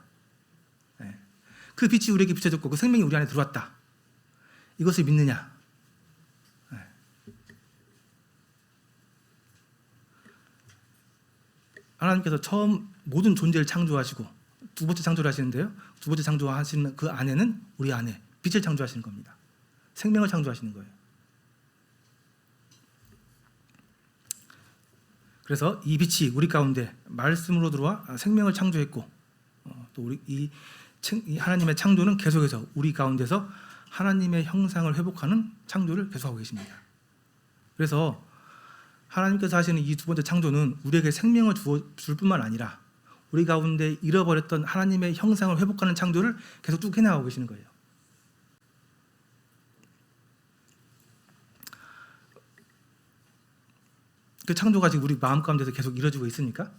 그 빛이 우리에게 비춰졌고 그 생명이 우리 안에 들어왔다. 이것을 믿느냐? 하나님께서 처음 모든 존재를 창조하시고 두 번째 창조를 하시는데요. 두 번째 창조하시는 그 안에는 우리 안에 빛을 창조하시는 겁니다. 생명을 창조하시는 거예요. 그래서 이 빛이 우리 가운데 말씀으로 들어와 생명을 창조했고, 또 우리 이 이 하나님의 창조는 계속해서 우리 가운데서 하나님의 형상을 회복하는 창조를 계속하고 계십니다. 그래서 하나님께서 하시는 이 두 번째 창조는 우리에게 생명을 줄 뿐만 아니라 우리 가운데 잃어버렸던 하나님의 형상을 회복하는 창조를 계속 쭉 해나가고 계시는 거예요. 그 창조가 지금 우리 마음 가운데서 계속 이루어지고 있으니까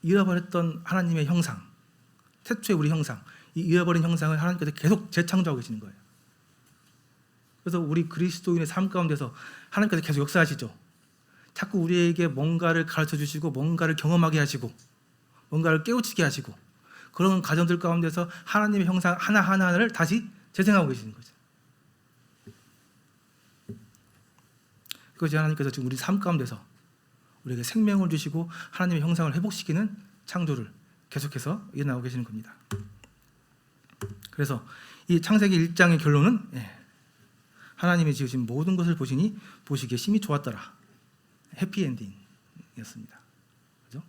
잃어버렸던 하나님의 형상, 태초의 우리 형상, 이 잃어버린 형상을 하나님께서 계속 재창조하고 계시는 거예요. 그래서 우리 그리스도인의 삶 가운데서 하나님께서 계속 역사하시죠. 자꾸 우리에게 뭔가를 가르쳐 주시고 뭔가를 경험하게 하시고 뭔가를 깨우치게 하시고 그런 과정들 가운데서 하나님의 형상 하나하나를 다시 재생하고 계시는 거죠. 그것이 하나님께서 지금 우리 삶 가운데서 우리에게 생명을 주시고 하나님의 형상을 회복시키는 창조를 계속해서 이어나가고 계시는 겁니다. 그래서 이 창세기 1장의 결론은 하나님이 지으신 모든 것을 보시니 보시기에 심히 좋았더라. 해피엔딩이었습니다. 그죠?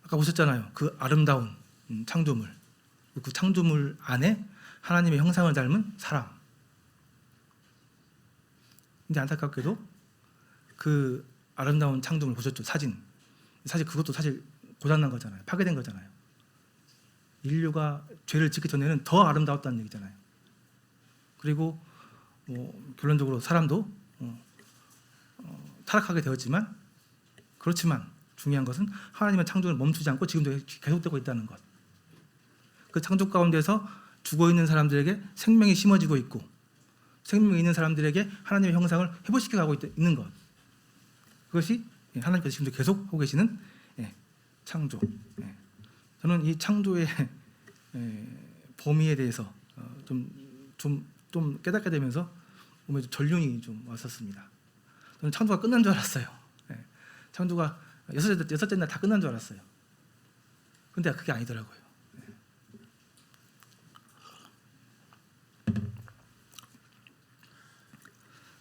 아까 보셨잖아요. 그 아름다운 창조물, 그 창조물 안에 하나님의 형상을 닮은 사람. 근데 안타깝게도 그 아름다운 창조물 보셨죠? 사진 그것도 사실 고장난 거잖아요. 파괴된 거잖아요. 인류가 죄를 짓기 전에는 더 아름다웠다는 얘기잖아요. 그리고 결론적으로 사람도 타락하게 되었지만 그렇지만 중요한 것은 하나님의 창조를 멈추지 않고 지금도 계속되고 있다는 것. 그 창조 가운데서 죽어있는 사람들에게 생명이 심어지고 있고 생명이 있는 사람들에게 하나님의 형상을 회복시켜 가고 있는 것. 그것이 하나님께서 지금도 계속 하고 계시는 창조. 저는 이 창조의 범위에 대해서 좀 깨닫게 되면서 몸에 전륜이 좀 왔었습니다. 저는 창조가 끝난 줄 알았어요. 창조가 여섯째 날 다 끝난 줄 알았어요. 근데 그게 아니더라고요.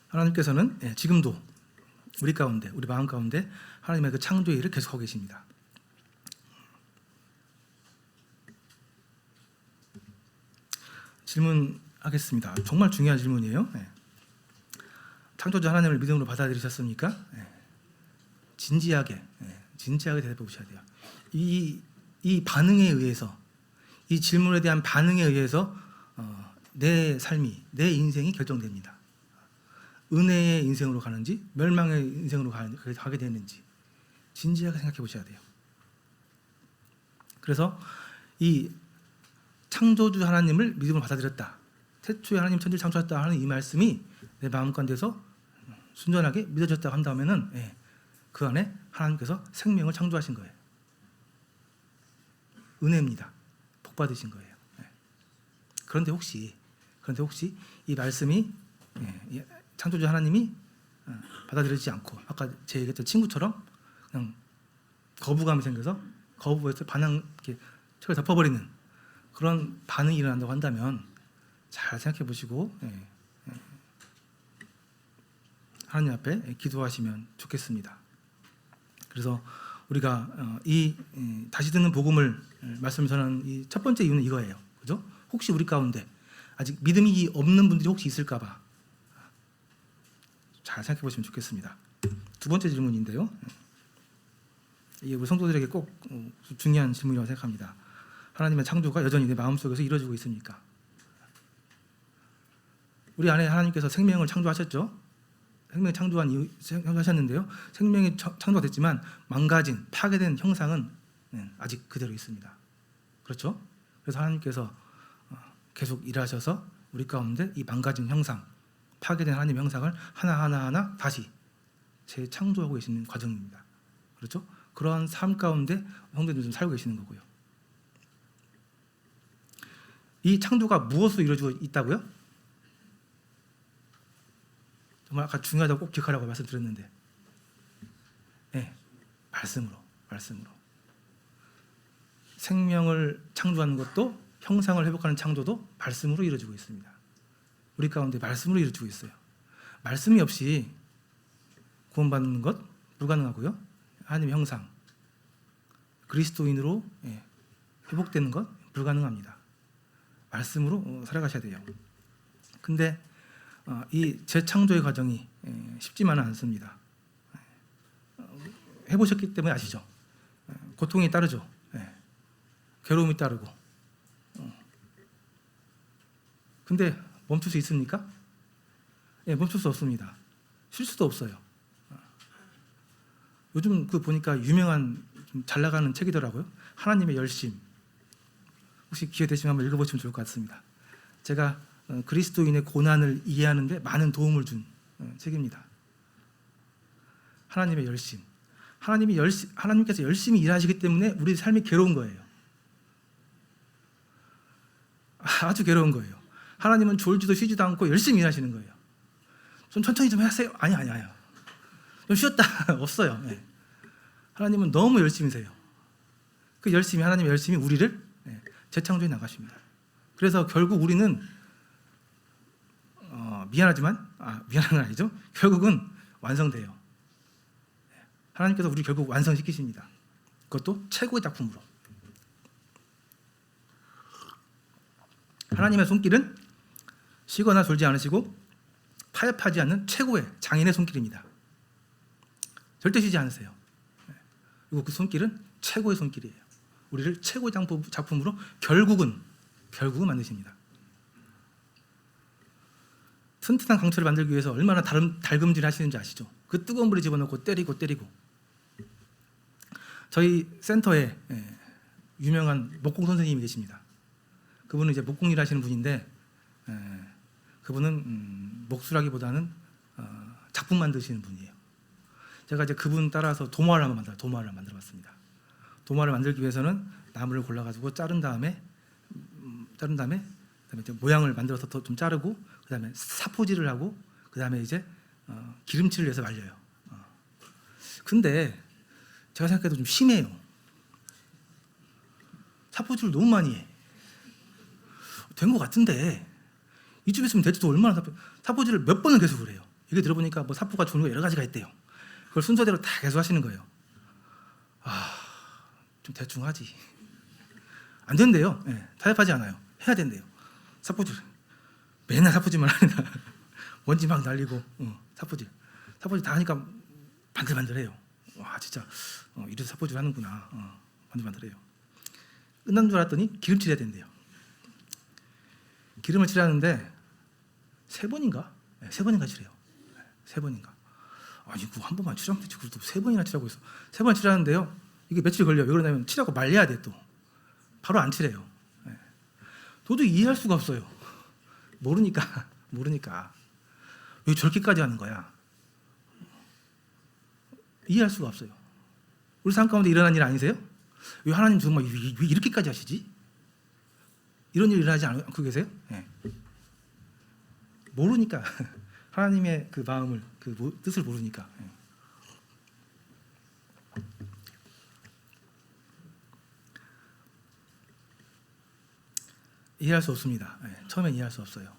하나님께서는 지금도 우리 가운데, 우리 마음 가운데 하나님의 그 창조의 일을 계속하고 계십니다. 질문하겠습니다. 정말 중요한 질문이에요. 창조주 하나님을 믿음으로 받아들이셨습니까? 진지하게 대답해 보셔야 돼요. 이 반응에 의해서, 이 질문에 대한 반응에 의해서 내 삶이, 내 인생이 결정됩니다. 은혜의 인생으로 가는지 멸망의 인생으로 가게 되는지 진지하게 생각해 보셔야 돼요. 그래서 이 창조주 하나님을 믿음으로 받아들였다, 태초에 하나님 천지를 창조했다 하는 이 말씀이 내 마음 가운데서 순전하게 믿어졌다고 한다면은 그 안에 하나님께서 생명을 창조하신 거예요. 은혜입니다. 복 받으신 거예요. 그런데 혹시 이 말씀이 창조주 하나님이 받아들이지 않고 아까 제 얘기했던 친구처럼 그냥 거부감이 생겨서 거부해서 반항 이렇게 책을 덮어버리는 그런 반응이 일어난다고 한다면 잘 생각해 보시고 하나님 앞에 기도하시면 좋겠습니다. 그래서 우리가 이 다시 듣는 복음을 말씀 전하는 이 첫 번째 이유는 이거예요. 그죠? 혹시 우리 가운데 아직 믿음이 없는 분들이 혹시 있을까봐 잘 생각해 보시면 좋겠습니다. 두 번째 질문인데요. 이게 우리 성도들에게 꼭 중요한 질문이라고 생각합니다. 하나님의 창조가 여전히 내 마음속에서 이루어지고 있습니까? 우리 안에 하나님께서 생명을 창조하셨죠. 생명을 창조하셨는데요. 생명이 창조가 됐지만 망가진, 파괴된 형상은 아직 그대로 있습니다. 그렇죠? 그래서 하나님께서 계속 일하셔서 우리 가운데 이 망가진 형상, 파괴된 하나님의 형상을 하나하나 다시 재창조하고 계시는 과정입니다. 그렇죠? 그러한 삶 가운데 성도들이 좀 살고 계시는 거고요. 이 창조가 무엇으로 이루어지고 있다고요? 정말 아까 중요하다고 꼭 기억하라고 말씀드렸는데 말씀으로 생명을 창조하는 것도 형상을 회복하는 창조도 말씀으로 이루어지고 있습니다. 우리 가운데 말씀으로 이루어지고 있어요. 말씀이 없이 구원받는 것 불가능하고요. 하나님의 형상, 그리스도인으로 회복되는 건 불가능합니다. 말씀으로 살아가셔야 돼요. 근데 이 재창조의 과정이 쉽지만은 않습니다. 해보셨기 때문에 아시죠? 고통이 따르죠. 괴로움이 따르고. 근데 멈출 수 있습니까? 멈출 수 없습니다. 쉴 수도 없어요. 요즘 보니까 유명한 좀 잘 나가는 책이더라고요. 하나님의 열심. 혹시 기회 되시면 한번 읽어보시면 좋을 것 같습니다. 제가 그리스도인의 고난을 이해하는데 많은 도움을 준 책입니다. 하나님의 열심. 하나님께서 열심히 일하시기 때문에 우리 삶이 괴로운 거예요. 아주 괴로운 거예요. 하나님은 졸지도 쉬지도 않고 열심히 일하시는 거예요. 좀 천천히 좀 하세요. 아니요. 좀 쉬었다. 없어요. 하나님은 너무 열심히세요. 그 열심히, 하나님의 열심히 우리를 재창조해 나가십니다. 그래서 결국 우리는 미안한 건 아니죠. 결국은 완성돼요. 하나님께서 우리 결국 완성시키십니다. 그것도 최고의 작품으로. 하나님의 손길은 쉬거나 졸지 않으시고 파협하지 않는 최고의 장인의 손길입니다. 절대 쉬지 않으세요. 그리고 그 손길은 최고의 손길이에요. 우리를 최고의 작품으로 결국은 만드십니다. 튼튼한 강철을 만들기 위해서 얼마나 달금질 하시는지 아시죠? 그 뜨거운 물에 집어넣고 때리고 저희 센터에 유명한 목공 선생님이 계십니다. 그분은 이제 목공 일 하시는 분인데 그분은 목수라기보다는 작품 만드시는 분이에요. 제가 이제 그분 따라서 도마를 만들어봤습니다. 도마를 만들기 위해서는 나무를 골라가지고 자른 다음에 그다음에 이제 모양을 만들어서 더 좀 자르고 그다음에 사포질을 하고 그다음에 이제 기름칠을 해서 말려요. 근데 제가 생각해도 좀 심해요. 사포질을 너무 많이 해. 된 것 같은데 이쯤 있으면 대체도 얼마나 사포질을 몇 번을 계속 해요. 이게 들어보니까 뭐 사포가 종류가 여러 가지가 있대요. 그걸 순서대로 다 계속 하시는 거예요. 좀 대충 하지. 안 된대요. 타협하지 않아요. 해야 된대요. 사포질 맨날 사포질만 하니까 먼지 막 날리고 사포질 다 하니까 반들반들해요. 와 진짜 이래서 사포질 하는구나. 반들반들해요. 끝난 줄 알았더니 기름칠 해야 된대요. 기름을 칠하는데 3번인가? 3번인가 칠해요. 3번인가? 아니 그거 한 번만 칠하면 되지. 그걸 또 3번이나 칠하고 있어. 3번 칠하는데요. 이게 며칠 걸려요. 왜 그러냐면 칠하고 말려야 돼 또. 바로 안 칠해요. 도저히 이해할 수가 없어요. 모르니까 왜 저렇게까지 하는 거야? 이해할 수가 없어요. 우리 삶 가운데 일어난 일 아니세요? 왜 하나님 정말 왜 이렇게까지 하시지? 이런 일 일어나지 않고 계세요? 모르니까 하나님의 그 마음을 그 뜻을 모르니까. 이해할 수 없습니다. 처음엔 이해할 수 없어요.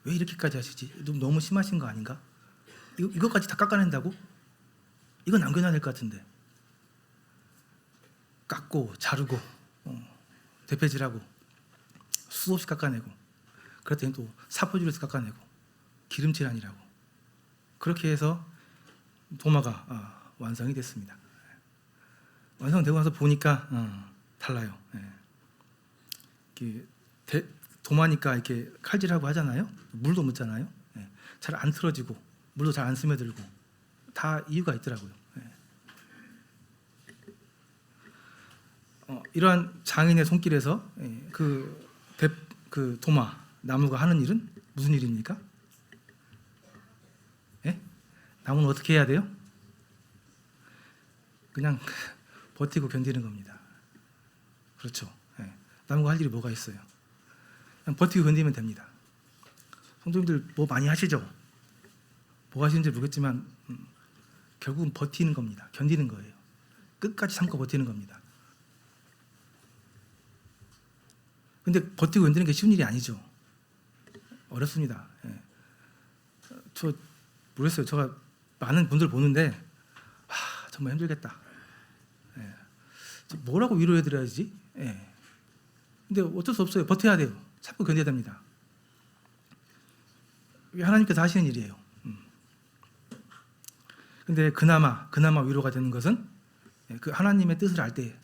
왜 이렇게까지 하시지? 너무 심하신 거 아닌가? 이것까지 다 깎아낸다고? 이건 남겨놔야 될 것 같은데. 깎고 자르고 대패질하고 수없이 깎아내고 그랬더니 또 사포질해서 깎아내고 기름칠하니라고 그렇게 해서 도마가 완성이 됐습니다. 완성되고 나서 보니까 달라요. 도마니까 이렇게 칼질하고 하잖아요. 물도 묻잖아요. 잘 안 틀어지고 물도 잘 안 스며들고 다 이유가 있더라고요. 이러한 장인의 손길에서 그 도마 나무가 하는 일은 무슨 일입니까? 나무는 어떻게 해야 돼요? 그냥 버티고 견디는 겁니다. 그렇죠. 나무가 할 일이 뭐가 있어요? 그냥 버티고 견디면 됩니다. 성도님들 뭐 많이 하시죠? 뭐 하시는지 모르겠지만 결국은 버티는 겁니다. 견디는 거예요. 끝까지 참고 버티는 겁니다. 근데 버티고 견디는 게 쉬운 일이 아니죠. 어렵습니다. 저 모르겠어요. 제가 많은 분들 보는데 정말 힘들겠다. 뭐라고 위로해드려야지? 예. 근데 어쩔 수 없어요. 버텨야 돼요. 참고 견뎌야 됩니다. 이게 하나님께서 하시는 일이에요. 근데 그나마 위로가 되는 것은 그 하나님의 뜻을 알 때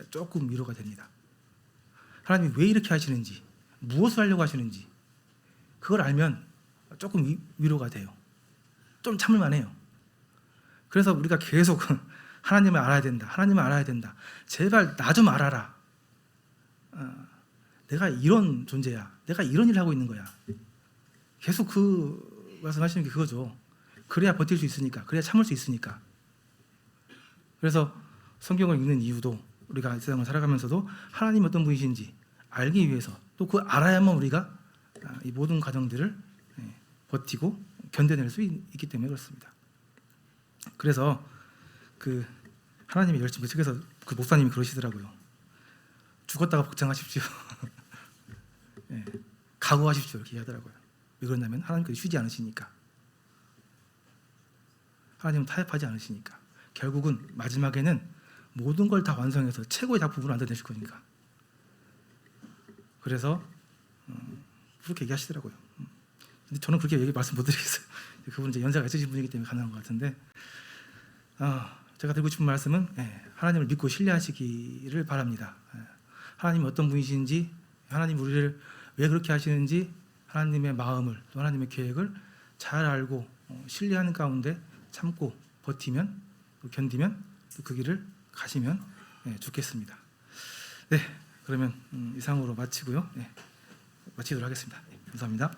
조금 위로가 됩니다. 하나님이 왜 이렇게 하시는지, 무엇을 하려고 하시는지 그걸 알면 조금 위로가 돼요. 좀 참을만 해요. 그래서 우리가 계속 하나님을 알아야 된다. 하나님을 알아야 된다. 제발 나 좀 알아라. 내가 이런 존재야. 내가 이런 일을 하고 있는 거야. 계속 그 말씀하시는 게 그거죠. 그래야 버틸 수 있으니까. 그래야 참을 수 있으니까. 그래서 성경을 읽는 이유도 우리가 이 세상을 살아가면서도 하나님이 어떤 분이신지 알기 위해서 또 그 알아야만 우리가 이 모든 과정들을 버티고 견뎌낼 수 있기 때문에 그렇습니다. 그래서 그 하나님이 열심히 그 책에서 그 목사님이 그러시더라고요. 죽었다가 복장하십시오. 네, 각오하십시오 이렇게 하더라고요. 왜 그러냐면 하나님께서 쉬지 않으시니까. 하나님은 타협하지 않으시니까. 결국은 마지막에는 모든 걸 다 완성해서 최고의 작품으로 만들어내실 거니까. 그래서 그렇게 얘기하시더라고요. 근데 저는 그렇게 말씀 못 드리겠어요. 그분은 이제 연세가 있으신 분이기 때문에 가능한 것 같은데, 제가 드리고 싶은 말씀은 하나님을 믿고 신뢰하시기를 바랍니다. 하나님이 어떤 분이신지, 하나님 우리를 왜 그렇게 하시는지, 하나님의 마음을 또 하나님의 계획을 잘 알고 신뢰하는 가운데 참고 버티면, 견디면 그 길을 가시면 좋겠습니다. 네, 그러면 이상으로 마치고요. 마치도록 하겠습니다. 감사합니다.